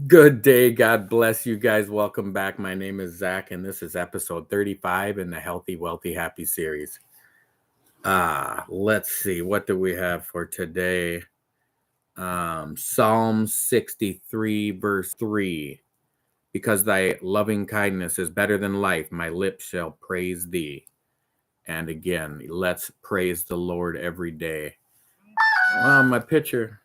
Good day. God bless you guys. Welcome back. My name is Zach, and this is episode 35 in the Healthy, Wealthy, Happy series. Let's see. What do we have for today? Psalm 63, verse 3. Because thy loving kindness is better than life, my lips shall praise thee. And again, let's praise the Lord every day. My picture.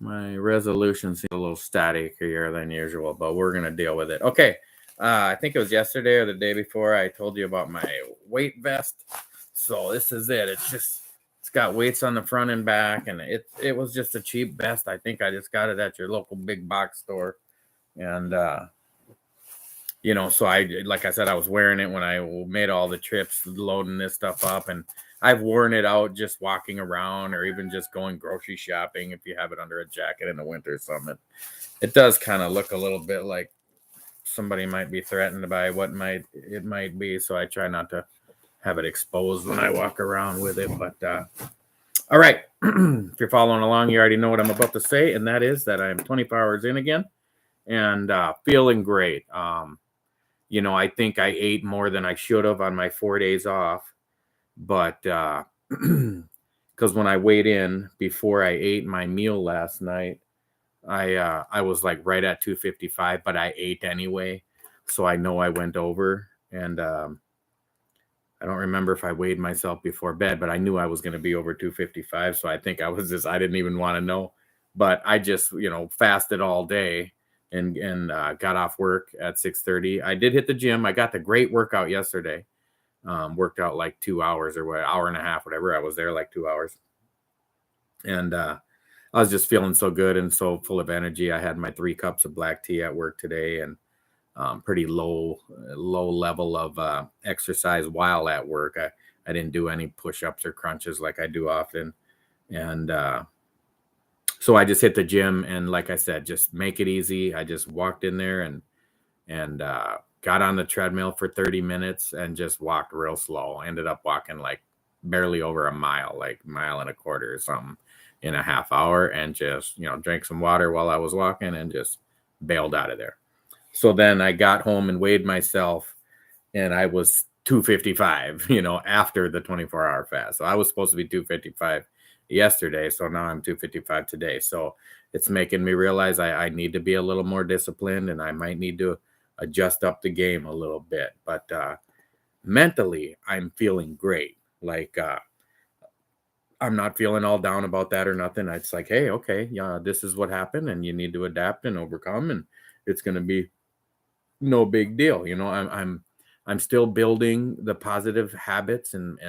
My resolution seems a little staticker than usual, but we're going to deal with it. Okay. I think it was yesterday or the day before I told you about my weight vest. So this is it. It's got weights on the front and back, and it was just a cheap vest. I think I just got it at your local big box store. And, so like I said, I was wearing it when I made all the trips, loading this stuff up, and I've worn it out just walking around or even just going grocery shopping. If you have it under a jacket in the winter or something, it does kind of look a little bit like somebody might be threatened by what it might be. So I try not to have it exposed when I walk around with it. But all right, if you're following along, you already know what I'm about to say, and that is that I'm 24 hours in again and feeling great. I think I ate more than I should have on my 4 days off, but because when I weighed in before I ate my meal last night, I was like right at 255, but I ate anyway, so I know I went over, and I don't remember if I weighed myself before bed, but I knew I was going to be over 255, so I think I didn't even want to know, but I just fasted all day and got off work at 6:30. I did hit the gym. I got the great workout yesterday. Worked out like 2 hours or what, hour and a half, whatever. I was there like 2 hours, and I was just feeling so good and so full of energy. I had my 3 cups of black tea at work today, and pretty low level of exercise while at work. I didn't do any push-ups or crunches like I do often, and so I just hit the gym, and like I said, just make it easy. I just walked in there and got on the treadmill for 30 minutes and just walked real slow. Ended up walking like barely over a mile, like mile and a quarter or something in a half hour, and just, drank some water while I was walking and just bailed out of there. So then I got home and weighed myself, and I was 255, after the 24-hour fast. So I was supposed to be 255 yesterday. So now I'm 255 today. So it's making me realize I need to be a little more disciplined, and I might need to adjust up the game a little bit. But mentally, I'm feeling great. Like, I'm not feeling all down about that or nothing. It's like, hey, okay, yeah, this is what happened, and you need to adapt and overcome, and it's going to be no big deal. I'm still building the positive habits, and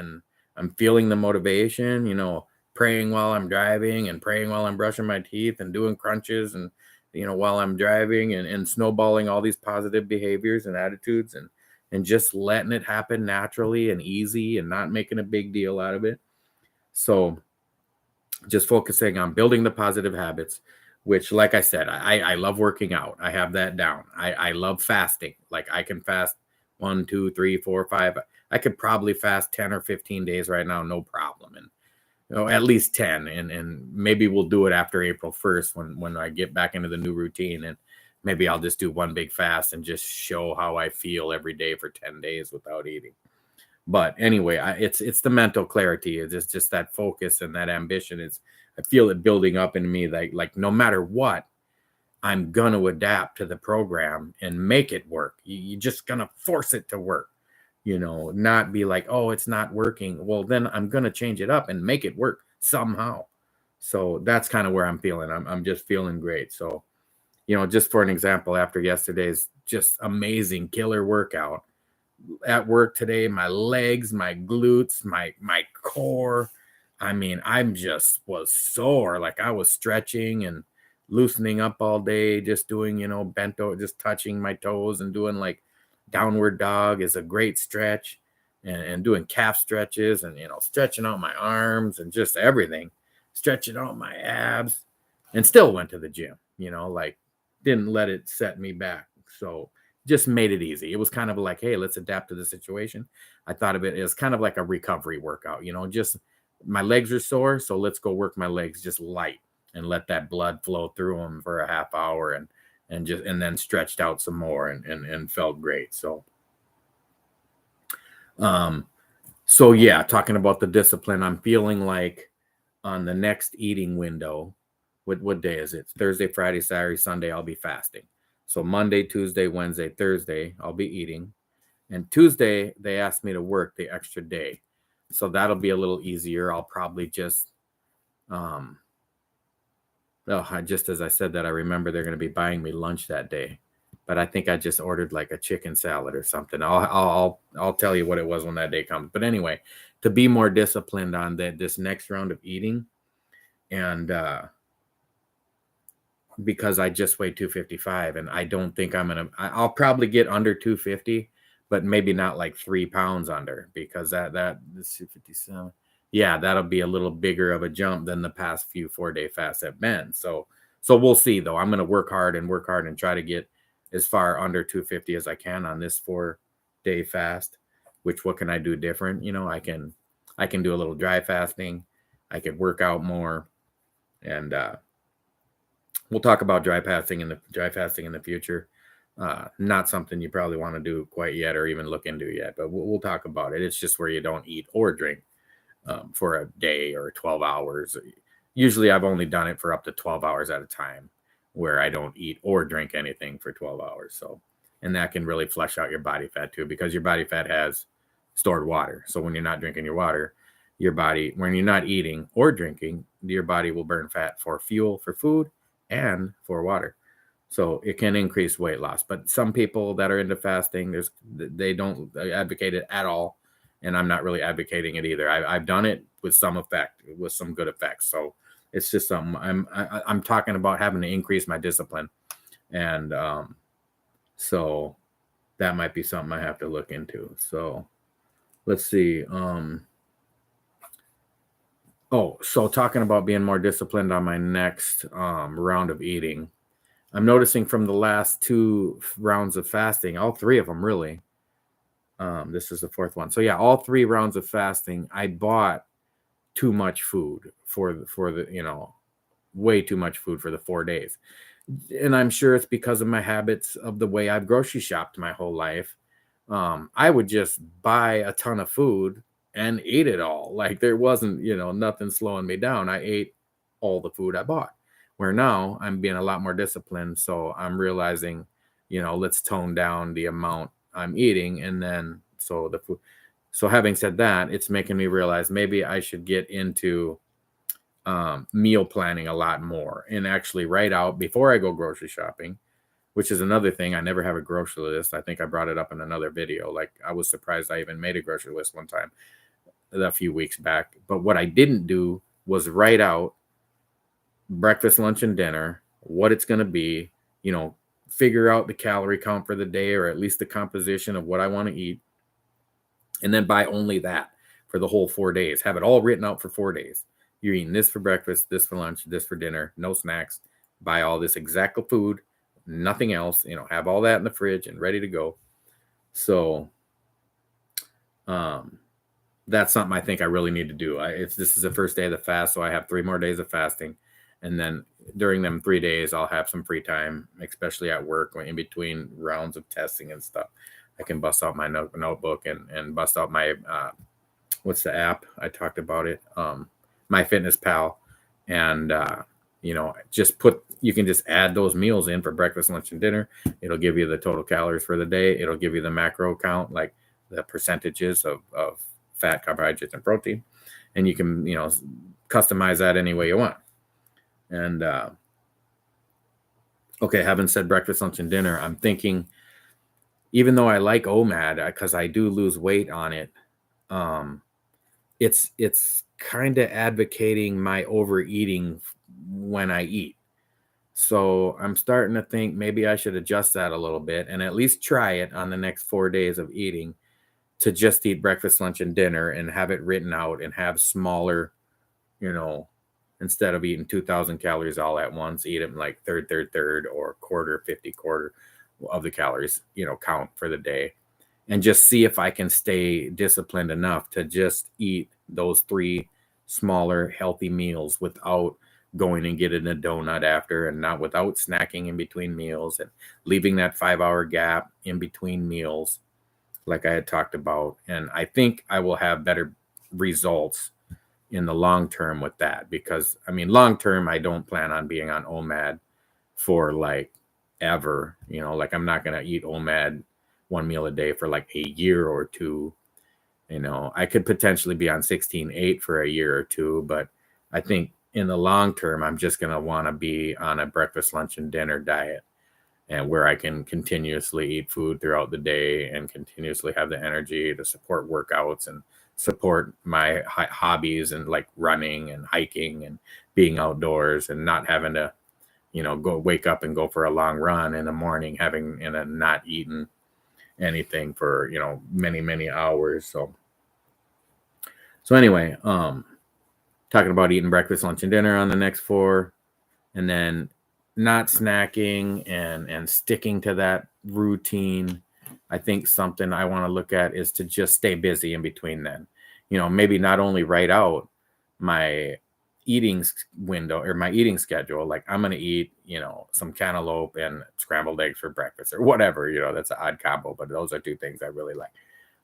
I'm feeling the motivation, praying while I'm driving and praying while I'm brushing my teeth and doing crunches and while I'm driving, and snowballing all these positive behaviors and attitudes, and just letting it happen naturally and easy and not making a big deal out of it. So just focusing on building the positive habits, which, like I said, I love working out. I have that down. I love fasting. Like, I can fast 1, 2, 3, 4, 5. I could probably fast 10 or 15 days right now, no problem. And at least 10. And maybe we'll do it after April 1st when I get back into the new routine. And maybe I'll just do one big fast and just show how I feel every day for 10 days without eating. But anyway, it's the mental clarity. It's just that focus and that ambition. I feel it building up in me. Like no matter what, I'm gonna adapt to the program and make it work. You're just gonna force it to work. Not be like, oh, it's not working. Well, then I'm gonna change it up and make it work somehow. So that's kind of where I'm feeling. I'm just feeling great. So, just for an example, after yesterday's just amazing killer workout at work today, my legs, my glutes, my core, I mean, I'm just was sore. Like, I was stretching and loosening up all day, just doing, bent over, just touching my toes and doing like downward dog is a great stretch, and doing calf stretches, and stretching out my arms and just everything, stretching out my abs, and still went to the gym, like, didn't let it set me back. So just made it easy. It was kind of like, hey, let's adapt to the situation. I thought of it as kind of like a recovery workout, just my legs are sore, so let's go work my legs just light. and let that blood flow through them for a half hour, and then stretched out some more, and felt great. Um, so yeah, talking about the discipline, I'm feeling like on the next eating window, what day is it? Thursday, Friday, Saturday, Sunday, I'll be fasting. So Monday, Tuesday, Wednesday, Thursday, I'll be eating. And Tuesday, they asked me to work the extra day. So that'll be a little easier. I'll probably just, just as I said that, I remember they're going to be buying me lunch that day. But I think I just ordered like a chicken salad or something. I'll tell you what it was when that day comes. But anyway, to be more disciplined on this next round of eating, and because I just weighed 255, and I don't think I'll probably get under 250, but maybe not like 3 pounds under, because that this 257, yeah, that'll be a little bigger of a jump than the past few 4-day fasts have been. So we'll see though. I'm going to work hard and try to get as far under 250 as I can on this 4-day fast. Which, what can I do different? I can do a little dry fasting. I could work out more, and we'll talk about dry fasting in the future. Not something you probably want to do quite yet, or even look into yet, but we'll talk about it. It's just where you don't eat or drink for a day or 12 hours. Usually I've only done it for up to 12 hours at a time, where I don't eat or drink anything for 12 hours. So, and that can really flush out your body fat too, because your body fat has stored water. So when you're not drinking your water, when you're not eating or drinking, your body will burn fat for fuel, for food, and for water. So it can increase weight loss. But some people that are into fasting, they don't advocate it at all. And I'm not really advocating it either. I've done it with some effect, with some good effects. So it's just something I'm talking about, having to increase my discipline. And so that might be something I have to look into. So let's see. So talking about being more disciplined on my next round of eating, I'm noticing from the last 2 rounds of fasting, all 3 of them really. This is the 4th one. So yeah, all 3 rounds of fasting, I bought too much food for the way too much food for the 4 days. And I'm sure it's because of my habits of the way I've grocery shopped my whole life. I would just buy a ton of food and eat it all. Like there wasn't, nothing slowing me down. I ate all the food I bought. Where now I'm being a lot more disciplined. So I'm realizing, let's tone down the amount I'm eating. And then, so the food. So having said that, it's making me realize maybe I should get into meal planning a lot more, and actually write out before I go grocery shopping, which is another thing. I never have a grocery list. I think I brought it up in another video. Like, I was surprised I even made a grocery list one time a few weeks back. But what I didn't do was write out breakfast, lunch, and dinner, what it's going to be, figure out the calorie count for the day, or at least the composition of what I want to eat, and then buy only that for the whole 4 days. Have it all written out for 4 days. You're eating this for breakfast, this for lunch, this for dinner, no snacks. Buy all this exact food, nothing else. Have all that in the fridge and ready to go. So that's something I think I really need to do. This is the first day of the fast, so I have 3 more days of fasting. And then during them 3 days, I'll have some free time, especially at work, in between rounds of testing and stuff. I can bust out my notebook and bust out my, what's the app? I talked about it. MyFitnessPal. And, you can just add those meals in for breakfast, lunch, and dinner. It'll give you the total calories for the day. It'll give you the macro count, like the percentages of fat, carbohydrates, and protein. And you can, customize that any way you want. And, okay, having said breakfast, lunch, and dinner, I'm thinking, even though I like OMAD, because I do lose weight on it, it's kind of advocating my overeating when I eat. So I'm starting to think maybe I should adjust that a little bit, and at least try it on the next 4 days of eating, to just eat breakfast, lunch, and dinner, and have it written out, and have smaller, instead of eating 2,000 calories all at once, eat them like third, or quarter, 50 of the calories, count for the day, and just see if I can stay disciplined enough to just eat those 3 smaller, healthy meals without going and getting a donut after, and not without snacking in between meals, and leaving that 5 hour gap in between meals, like I had talked about. And I think I will have better results in the long term with that, because I mean, long term, I don't plan on being on OMAD for like ever, like I'm not going to eat OMAD one meal a day for like a year or two. I could potentially be on 16/8 for a year or two, but I think in the long term, I'm just going to want to be on a breakfast, lunch, and dinner diet, and where I can continuously eat food throughout the day and continuously have the energy to support workouts and support my hobbies, and like running and hiking and being outdoors, and not having to, go wake up and go for a long run in the morning, having not eaten anything for, many, many hours. So anyway, talking about eating breakfast, lunch, and dinner on the next 4, and then not snacking and sticking to that routine. I think something I want to look at is to just stay busy in between then. Maybe not only write out my eating window or my eating schedule, like I'm going to eat, some cantaloupe and scrambled eggs for breakfast or whatever, that's an odd combo, but those are two things I really like.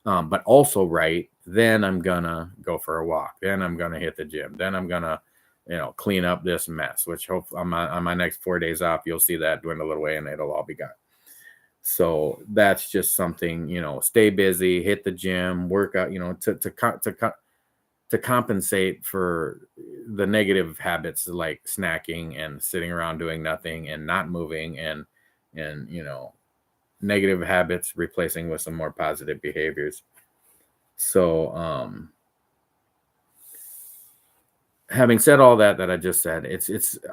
But also, right, then I'm gonna go for a walk. Then I'm gonna hit the gym. Then I'm gonna, clean up this mess, which hope on my next 4 days off, you'll see that dwindle away and it'll all be gone. So that's just something, stay busy, hit the gym, work out, to compensate for the negative habits like snacking and sitting around doing nothing and not moving, and negative habits replacing with some more positive behaviors. So having said all that I just said,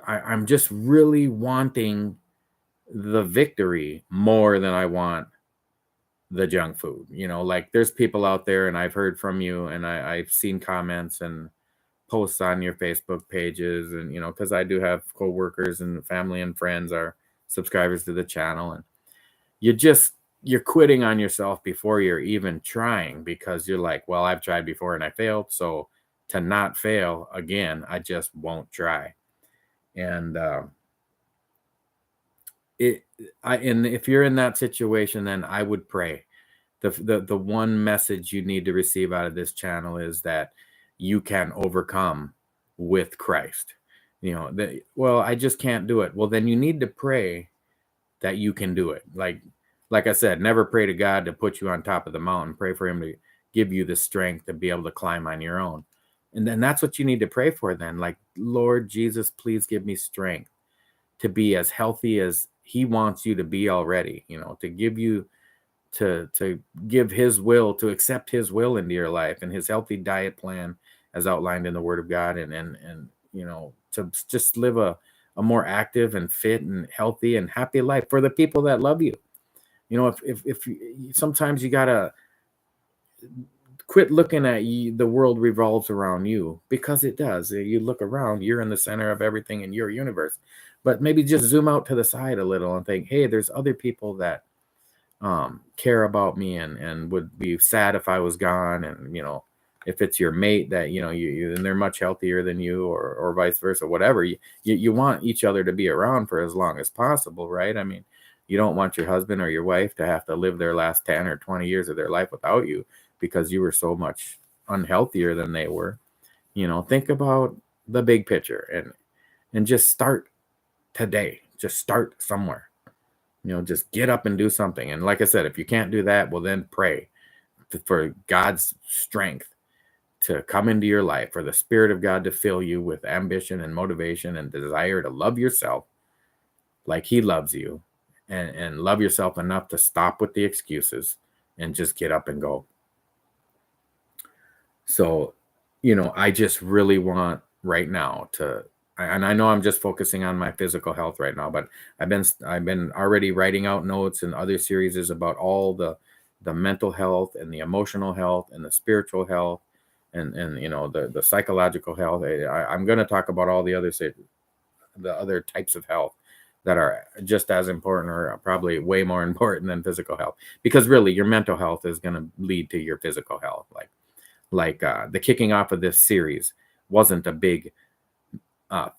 I'm just really wanting the victory more than I want the junk food. Like there's people out there, and I've heard from you, and I've seen comments and posts on your Facebook pages, and because I do have coworkers and family and friends are subscribers to the channel, and you're quitting on yourself before you're even trying, because you're like, well, I've tried before and I failed, so to not fail again, I just won't try. And and if you're in that situation, then I would pray. The one message you need to receive out of this channel is that you can overcome with Christ. Well, I just can't do it. Well, then you need to pray that you can do it. Like I said, never pray to God to put you on top of the mountain. Pray for him to give you the strength to be able to climb on your own. And then that's what you need to pray for then. Like, Lord Jesus, please give me strength to be as healthy as he wants you to be already, to give you, to give his will, to accept his will into your life and his healthy diet plan as outlined in the Word of God. And to just live a more active and fit and healthy and happy life for the people that love you. If sometimes you gotta quit looking at the world revolves around you, because it does. You look around, you're in the center of everything in your universe, but maybe just zoom out to the side a little and think, hey, there's other people that care about me and would be sad if I was gone. And if it's your mate that you and they're much healthier than you, or vice versa, whatever, you want each other to be around for as long as possible, right? I mean, you don't want your husband or your wife to have to live their last 10 or 20 years of their life without you because you were so much unhealthier than they were. Think about the big picture and just start today. Just start somewhere. Just get up and do something. And like I said, if you can't do that, well, then pray for God's strength to come into your life, for the Spirit of God to fill you with ambition and motivation and desire to love yourself like he loves you, and love yourself enough to stop with the excuses and just get up and go. So, I just really want right now and I know I'm just focusing on my physical health right now, but I've been already writing out notes and other series about all the mental health and the emotional health and the spiritual health and the psychological health. I'm going to talk about all the other types of health that are just as important, or probably way more important than physical health, because really your mental health is going to lead to your physical health. Like the kicking off of this series wasn't a big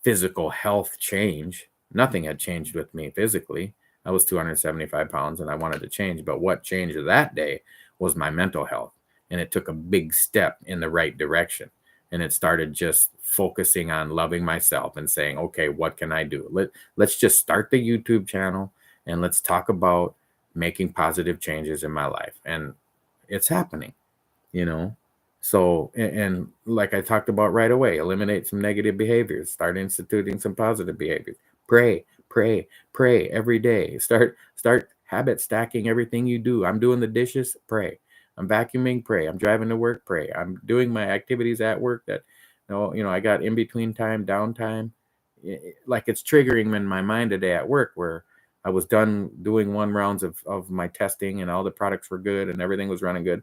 physical health change. Nothing had changed with me physically. I was 275 pounds and I wanted to change. But what changed that day was my mental health. And it took a big step in the right direction. And it started just focusing on loving myself and saying, okay, what can I do? Let's just start the YouTube channel and let's talk about making positive changes in my life. And it's happening, you know. So, and like I talked about right away, eliminate some negative behaviors, start instituting some positive behaviors. Pray, pray, pray every day. Start habit stacking everything you do. I'm doing the dishes, pray. I'm vacuuming, pray. I'm driving to work, pray. I'm doing my activities at work that I got in between time, downtime. Like it's triggering in my mind today at work where I was done doing 1 rounds of my testing and all the products were good and everything was running good.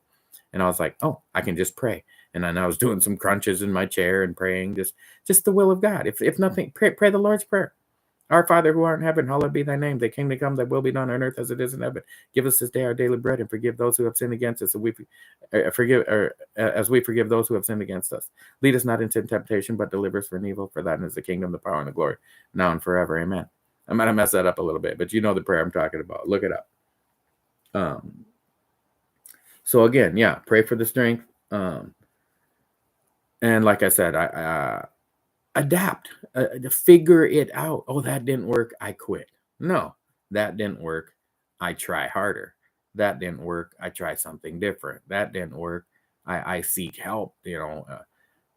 And I was like, oh, I can just pray. And then I was doing some crunches in my chair and praying just the will of God. If nothing, pray the Lord's Prayer. Our Father who art in heaven, hallowed be thy name. Thy kingdom come, thy will be done on earth as it is in heaven. Give us this day our daily bread and forgive those who have sinned against us. And we as we forgive those who have sinned against us. Lead us not into temptation, but deliver us from evil. For thine is the kingdom, the power, and the glory, now and forever. Amen. I'm going to mess that up a little bit, but you know the prayer I'm talking about. Look it up. So again, yeah, pray for the strength. And like I said, I adapt, figure it out. Oh, that didn't work. I quit. No, that didn't work. I try harder. That didn't work. I try something different. That didn't work. I seek help.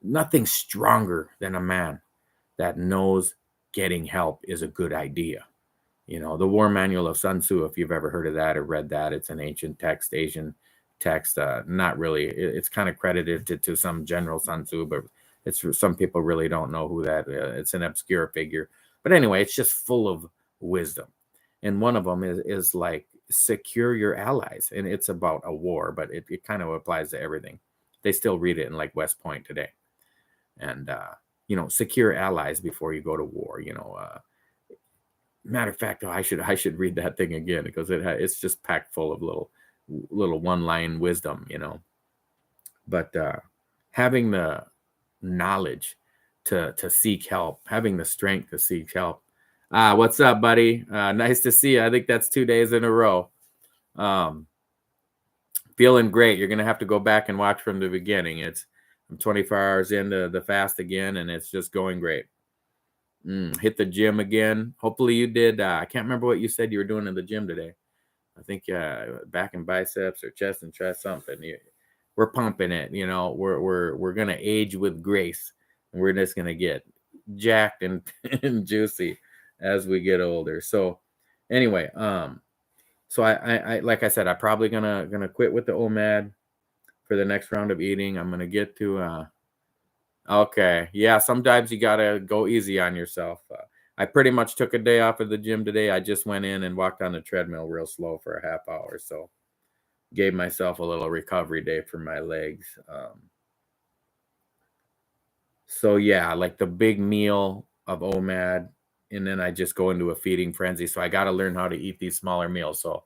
Nothing stronger than a man that knows getting help is a good idea. The War Manual of Sun Tzu, if you've ever heard of that or read that, it's an ancient text, Asian text. Not really. It's kind of credited to some general Sun Tzu, but it's some people really don't know who that is. It's an obscure figure. But anyway, it's just full of wisdom. And one of them is like secure your allies. And it's about a war, but it kind of applies to everything. They still read it in like West Point today. And, secure allies before you go to war. Matter of fact, I should read that thing again because it's just packed full of little one-line wisdom, But having the knowledge to seek help, having the strength to seek help. What's up, buddy? Nice to see you. I think that's 2 days in a row. Feeling great. You're gonna have to go back and watch from the beginning. I'm 24 hours into the fast again, and it's just going great. Hit the gym again. Hopefully you did. I can't remember what you said you were doing in the gym today. I think back and biceps or chest and chest something. We're pumping it. We're gonna age with grace, and we're just gonna get jacked and, and juicy as we get older. So anyway, so I like I said, I'm probably gonna quit with the OMAD for the next round of eating. I'm gonna get to okay. Yeah, sometimes you gotta go easy on yourself. I pretty much took a day off of the gym today. I just went in and walked on the treadmill real slow for a half hour. So gave myself a little recovery day for my legs. So yeah, like the big meal of OMAD, and then I just go into a feeding frenzy. So I got to learn how to eat these smaller meals. So,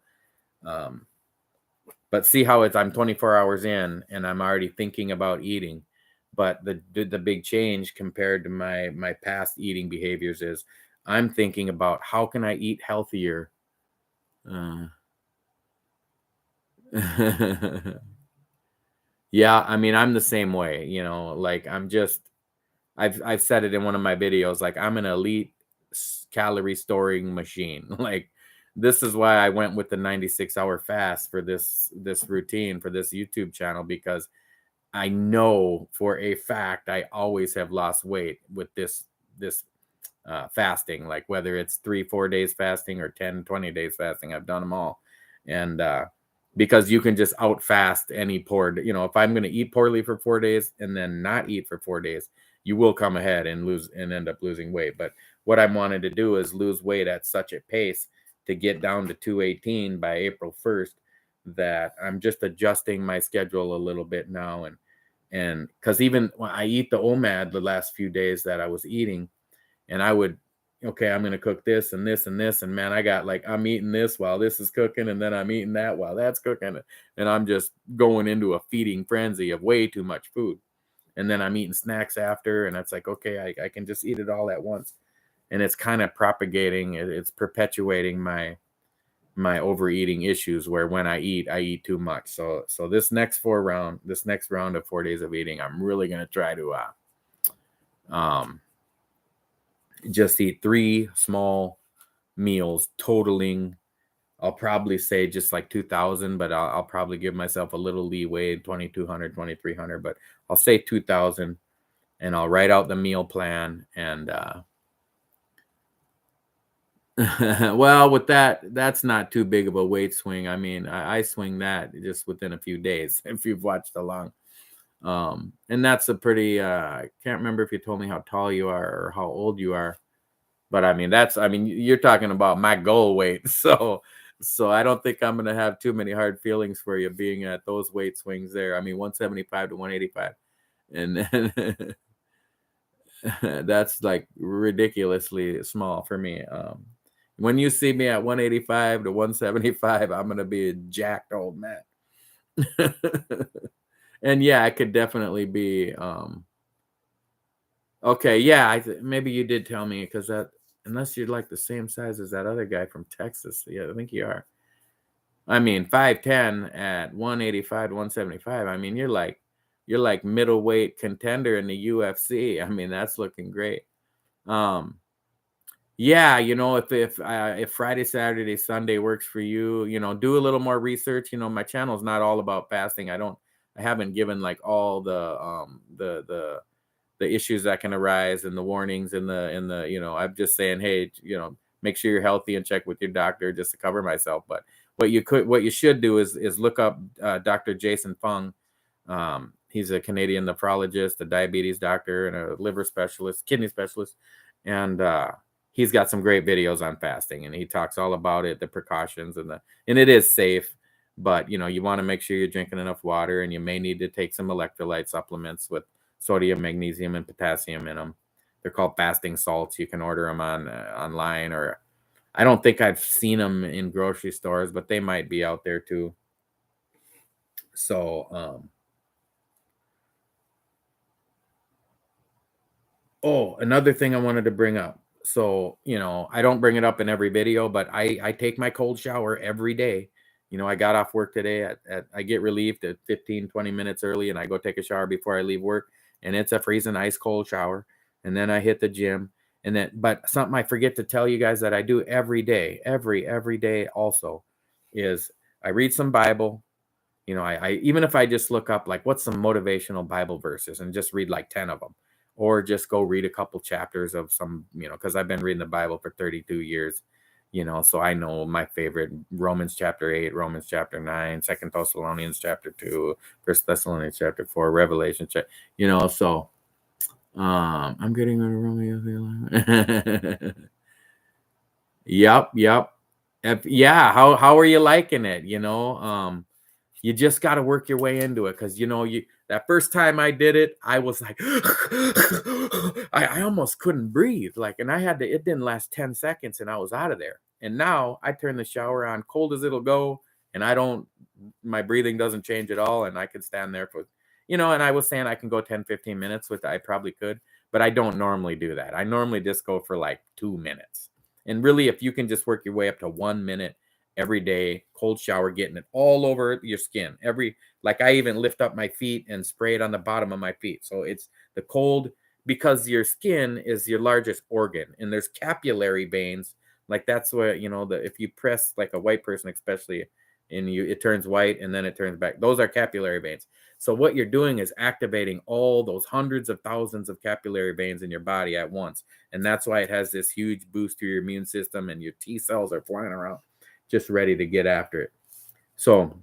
but see how I'm 24 hours in and I'm already thinking about eating. But the big change compared to my past eating behaviors is I'm thinking about how can I eat healthier. Yeah, I mean, I'm the same way, like I've said it in one of my videos, like I'm an elite calorie storing machine. Like this is why I went with the 96-hour fast for this routine for this YouTube channel, because I know for a fact I always have lost weight with this fasting, like whether it's 3-4 days fasting or 10-20 days fasting. I've done them all. And because you can just out fast any poor, if I'm going to eat poorly for 4 days and then not eat for 4 days, you will come ahead and lose and end up losing weight. But what I wanted to do is lose weight at such a pace to get down to 218 by April 1st that I'm just adjusting my schedule a little bit now. And because even when I eat the OMAD the last few days that I was eating, and I would, okay, I'm going to cook this and this and this. And man, I got like, I'm eating this while this is cooking. And then I'm eating that while that's cooking. And I'm just going into a feeding frenzy of way too much food. and then I'm eating snacks after, and it's like, okay, I can just eat it all at once. And it's kind of propagating, it's perpetuating my overeating issues, where when I eat too much. So this next round of 4 days of eating, I'm really gonna try to um just eat 3 small meals, totaling, I'll probably say just like 2,000, but I'll probably give myself a little leeway, 2,200, 2,300, but I'll say 2,000, and I'll write out the meal plan. And well, with that's not too big of a weight swing. I mean, I swing that just within a few days if you've watched along. And that's a pretty, I can't remember if you told me how tall you are or how old you are, but I mean, you're talking about my goal weight. So I don't think I'm going to have too many hard feelings for you being at those weight swings there. I mean, 175 to 185. And that's like ridiculously small for me. When you see me at 185 to 175, I'm going to be a jacked old man. And yeah, I could definitely be, okay, yeah, maybe you did tell me, because that, unless you're like the same size as that other guy from Texas. Yeah, I think you are. I mean, 5'10" at 185 to 175. I mean, you're like middleweight contender in the UFC. I mean, that's looking great. Yeah, if Friday, Saturday, Sunday works for you, do a little more research. My channel's not all about fasting. I haven't given like all the issues that can arise and the warnings and I'm just saying, hey, make sure you're healthy and check with your doctor, just to cover myself. But what you should do is look up Dr. Jason Fung. He's a Canadian nephrologist, a diabetes doctor, and a liver specialist, kidney specialist. And he's got some great videos on fasting, and he talks all about it, the precautions, and it is safe. But you want to make sure you're drinking enough water, and you may need to take some electrolyte supplements with sodium, magnesium, and potassium in them. They're called fasting salts. You can order them online, or I don't think I've seen them in grocery stores, but they might be out there too. So, another thing I wanted to bring up. So, I don't bring it up in every video, but I take my cold shower every day. I got off work today I get relieved at 15, 20 minutes early, and I go take a shower before I leave work. And it's a freezing ice cold shower. And then I hit the gym. But something I forget to tell you guys that I do every day, every day also, is I read some Bible. I even if I just look up like what's some motivational Bible verses and just read like 10 of them, or just go read a couple chapters of some, because I've been reading the Bible for 32 years. So I know my favorite: Romans chapter 8, Romans chapter 9, 2 Thessalonians chapter 2, 1 Thessalonians chapter 4, Revelation so I'm getting rid of Romeo. Yep. How are you liking it? You just got to work your way into it, because that first time I did it, I was like I almost couldn't breathe, and it didn't last 10 seconds and I was out of there. And now I turn the shower on cold as it'll go, and my breathing doesn't change at all, and I can stand there for and I was saying I can go 10-15 minutes with I probably could, but I don't normally do that. I normally just go for like 2 minutes. And really, if you can just work your way up to 1 minute every day, cold shower, getting it all over your skin. I even lift up my feet and spray it on the bottom of my feet. So it's the cold, because your skin is your largest organ, and there's capillary veins. Like that's where, if you press like a white person, especially, and it turns white and then it turns back. Those are capillary veins. So what you're doing is activating all those hundreds of thousands of capillary veins in your body at once. And that's why it has this huge boost to your immune system, and your T cells are flying around just ready to get after it. So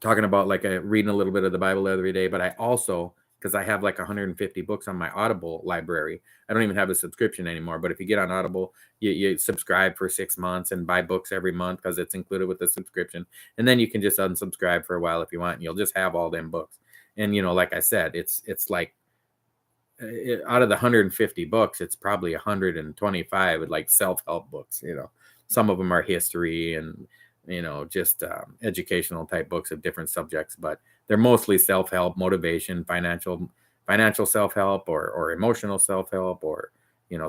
talking about reading a little bit of the Bible every day, but I also, because I have like 150 books on my Audible library. I don't even have a subscription anymore, but if you get on Audible, you subscribe for 6 months and buy books every month, because it's included with the subscription. And then you can just unsubscribe for a while if you want, and you'll just have all them books. And, like I said, it's like out of the 150 books, it's probably 125 with like self-help books. Some of them are history and, just educational type books of different subjects, but they're mostly self-help, motivation, financial financial self-help or emotional self-help or,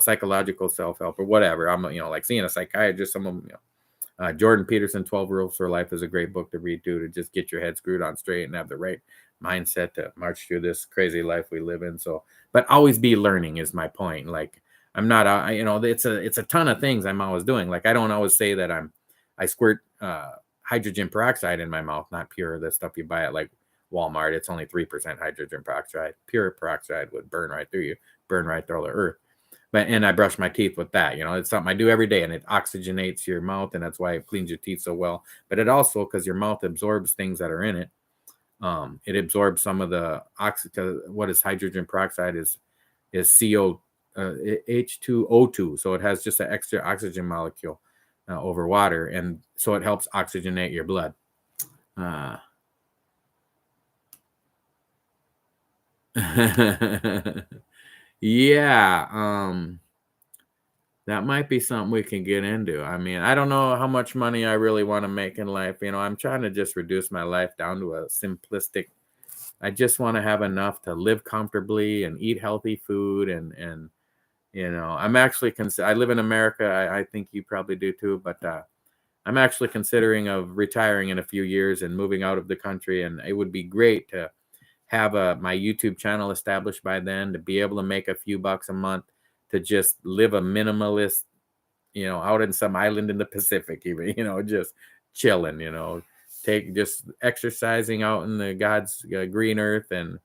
psychological self-help or whatever. I'm, like seeing a psychiatrist, some of them, Jordan Peterson, 12 Rules for Life is a great book to read too, to just get your head screwed on straight and have the right mindset to march through this crazy life we live in. So, but always be learning is my point. Like I'm not, it's a ton of things I'm always doing. Like I don't always say that I squirt hydrogen peroxide in my mouth, not pure, the stuff you buy at like Walmart. It's only 3% hydrogen peroxide. Pure peroxide would burn right through you, burn right through the earth. And I brush my teeth with that. It's something I do every day, and it oxygenates your mouth, and that's why it cleans your teeth so well. But it also, because your mouth absorbs things that are in it, it absorbs some of the what is hydrogen peroxide is CO H2O2, so it has just an extra oxygen molecule over water, and so it helps oxygenate your blood. Yeah, that might be something we can get into. I mean, I don't know how much money I really want to make in life. I'm trying to just reduce my life down to a simplistic. I just want to have enough to live comfortably and eat healthy food. And I'm actually, I live in America. I think you probably do too, but I'm actually considering of retiring in a few years and moving out of the country. And it would be great to have my YouTube channel established by then, to be able to make a few bucks a month, to just live a minimalist, out in some island in the Pacific, even, just chilling, just exercising out in the God's green earth and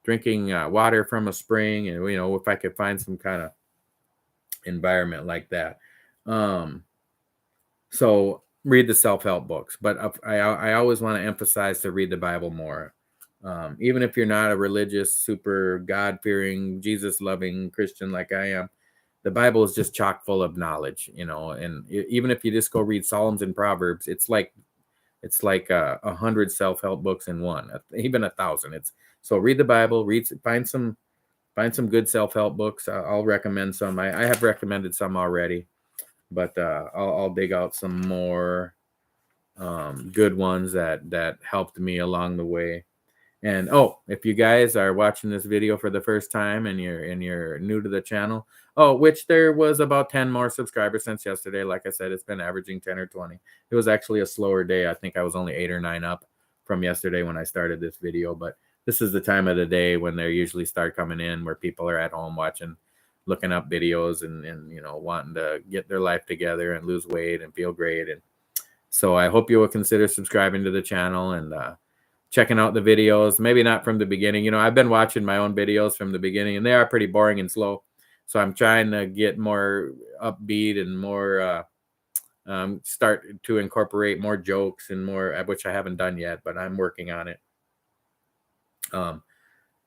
drinking water from a spring. And, if I could find some kind of environment like that. So read the self-help books, but I always want to emphasize to read the Bible more. Even if you're not a religious, super God-fearing, Jesus-loving Christian like I am, the Bible is just chock full of knowledge, and even if you just go read Psalms and Proverbs, it's like 100 self-help books in one, even 1,000. So read the Bible, find some good self-help books. I'll recommend some. I have recommended some already, but I'll dig out some more good ones that helped me along the way. And if you guys are watching this video for the first time and you're new to the channel, which there was about 10 more subscribers since yesterday. Like I said, it's been averaging 10 or 20. It was actually a slower day. I think I was only 8 or 9 up from yesterday when I started this video, but this is the time of the day when they usually start coming in, where people are at home looking up videos and wanting to get their life together and lose weight and feel great. And so I hope you will consider subscribing to the channel and checking out the videos. Maybe not from the beginning. I've been watching my own videos from the beginning, and they are pretty boring and slow. So I'm trying to get more upbeat and more start to incorporate more jokes and more, which I haven't done yet, but I'm working on it.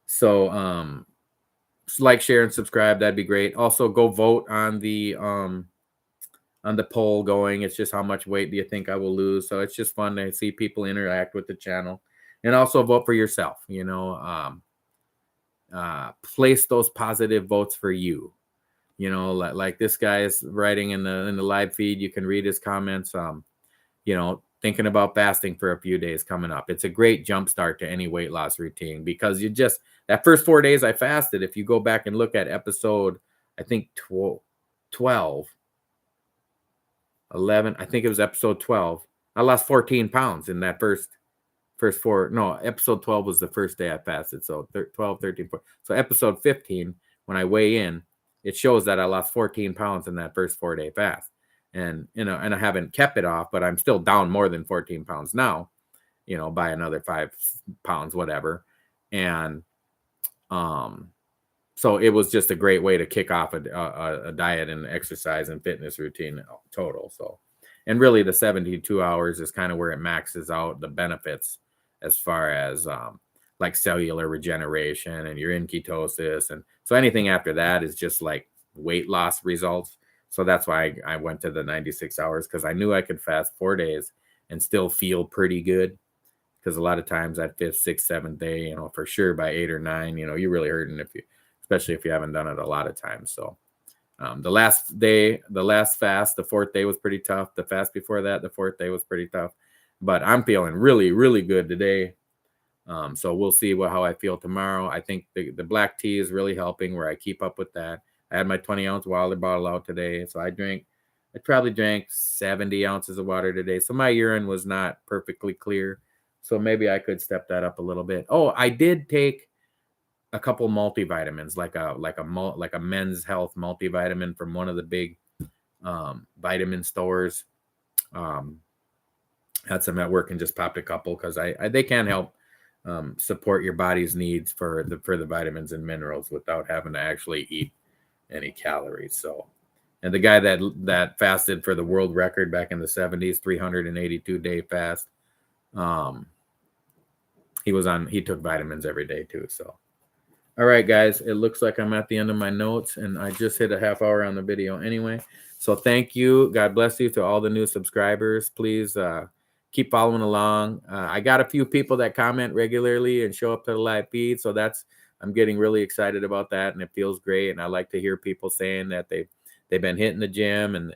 So like, share, and subscribe. That'd be great. Also, go vote on the poll going. It's just how much weight do you think I will lose? So it's just fun to see people interact with the channel. And also vote for yourself, place those positive votes for you. Like this guy is writing in the live feed. You can read his comments. Thinking about fasting for a few days coming up. It's a great jumpstart to any weight loss routine, because that first 4 days I fasted, if you go back and look at episode, I think 12, 11, I think it was episode 12. I lost 14 pounds in that first 4. No, episode 12 was the first day I fasted. So 12, 13, 14. So episode 15, when I weigh in, it shows that I lost 14 pounds in that first 4-day fast. And, and I haven't kept it off, but I'm still down more than 14 pounds now, by another 5 pounds, whatever. And, so it was just a great way to kick off a diet and exercise and fitness routine total. So, and really the 72 hours is kind of where it maxes out the benefits, as far as like cellular regeneration, and you're in ketosis. And so anything after that is just like weight loss results. So that's why I went to the 96 hours, because I knew I could fast 4 days and still feel pretty good. Because a lot of times that 5th, 6th, 7th day, for sure by 8 or 9, you're really hurting, especially if you haven't done it a lot of times. So the last fast, the 4th day was pretty tough. The fast before that, the 4th day was pretty tough. But I'm feeling really, really good today. So we'll see how I feel tomorrow. I think the black tea is really helping where I keep up with that. I had my 20-ounce Wilder bottle out today. So I probably drank 70 ounces of water today. So my urine was not perfectly clear. So maybe I could step that up a little bit. Oh, I did take a couple multivitamins, like a Men's Health multivitamin from one of the big vitamin stores. Had some at work and just popped a couple because they can help support your body's needs for the vitamins and minerals without having to actually eat any calories. So, and the guy that fasted for the world record back in the 70s, 382-day fast, he took vitamins every day too. So, all right, guys, it looks like I'm at the end of my notes, and I just hit a half hour on the video anyway. So thank you. God bless you to all the new subscribers. Please keep following along. I got a few people that comment regularly and show up to the live feed. So I'm getting really excited about that, and it feels great. And I like to hear people saying that they've been hitting the gym and,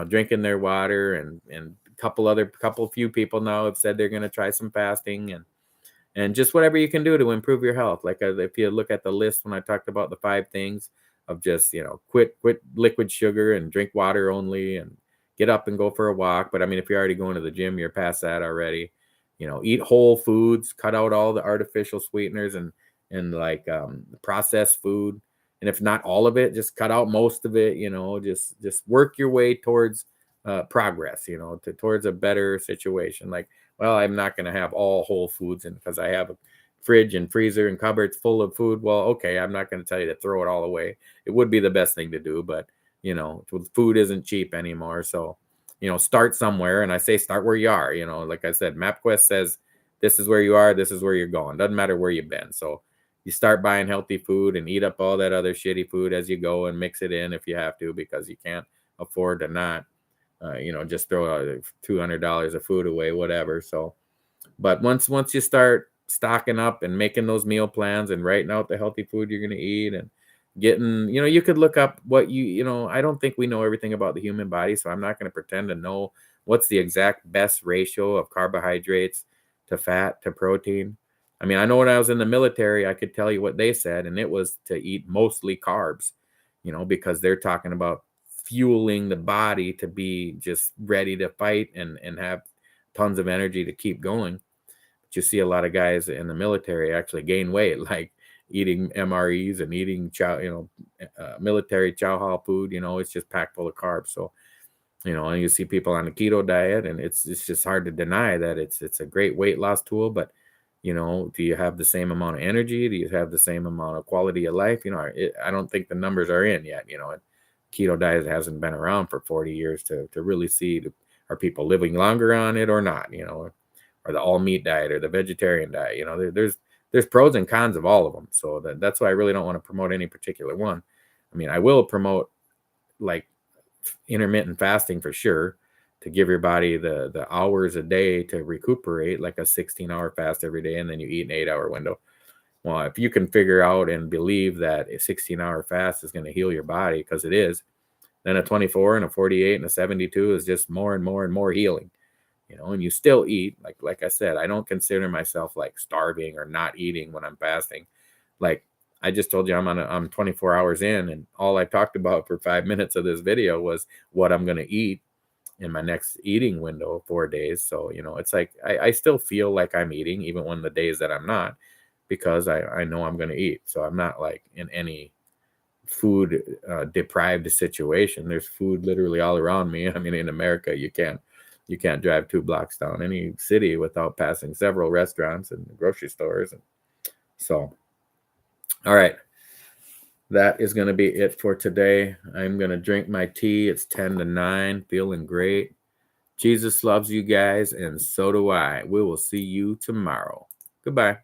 drinking their water, and few people now have said they're going to try some fasting and just whatever you can do to improve your health. Like if you look at the list when I talked about the 5 things of just, quit liquid sugar and drink water only and get up and go for a walk. But I mean, if you're already going to the gym, you're past that already. Eat whole foods, cut out all the artificial sweeteners and like processed food. And if not all of it, just cut out most of it, just work your way towards progress, towards a better situation. Like, well, I'm not going to have all whole foods because I have a fridge and freezer and cupboards full of food. Well, okay, I'm not going to tell you to throw it all away. It would be the best thing to do, but food isn't cheap anymore. So, start somewhere. And I say start where you are. Like I said, MapQuest says this is where you are, this is where you're going. Doesn't matter where you've been. So you start buying healthy food and eat up all that other shitty food as you go and mix it in if you have to, because you can't afford to not. Just throw out $200 of food away, whatever. So, but once you start stocking up and making those meal plans and writing out the healthy food you're going to eat and getting, you could look up what I don't think we know everything about the human body. So I'm not going to pretend to know what's the exact best ratio of carbohydrates to fat to protein. I mean, I know when I was in the military, I could tell you what they said, and it was to eat mostly carbs, because they're talking about fueling the body to be just ready to fight and have tons of energy to keep going. But you see a lot of guys in the military actually gain weight, like eating MREs and eating military chow hall food. It's just packed full of carbs. So, and you see people on the keto diet, and it's just hard to deny that it's a great weight loss tool. But do you have the same amount of energy? Do you have the same amount of quality of life? I don't think the numbers are in yet. Keto diet hasn't been around for 40 years to really see are people living longer on it or not, or the all meat diet or the vegetarian diet. There's pros and cons of all of them. So that's why I really don't want to promote any particular one. I mean, I will promote like intermittent fasting for sure, to give your body the hours a day to recuperate, like a 16-hour fast every day, and then you eat an 8-hour window. Well, if you can figure out and believe that a 16-hour fast is going to heal your body, because it is, then a 24 and a 48 and a 72 is just more and more and more healing, and you still eat. Like I said, I don't consider myself like starving or not eating when I'm fasting. Like I just told you, I'm 24 hours in, and all I talked about for 5 minutes of this video was what I'm going to eat in my next eating window, 4 days. So, it's like, I still feel like I'm eating even when the days that I'm not, because I know I'm going to eat. So I'm not like in any food deprived situation. There's food literally all around me. I mean, in America, you can't drive 2 blocks down any city without passing several restaurants and grocery stores. And so, all right, that is going to be it for today. I'm going to drink my tea. It's 10 to 9, feeling great. Jesus loves you guys, and so do I. We will see you tomorrow. Goodbye.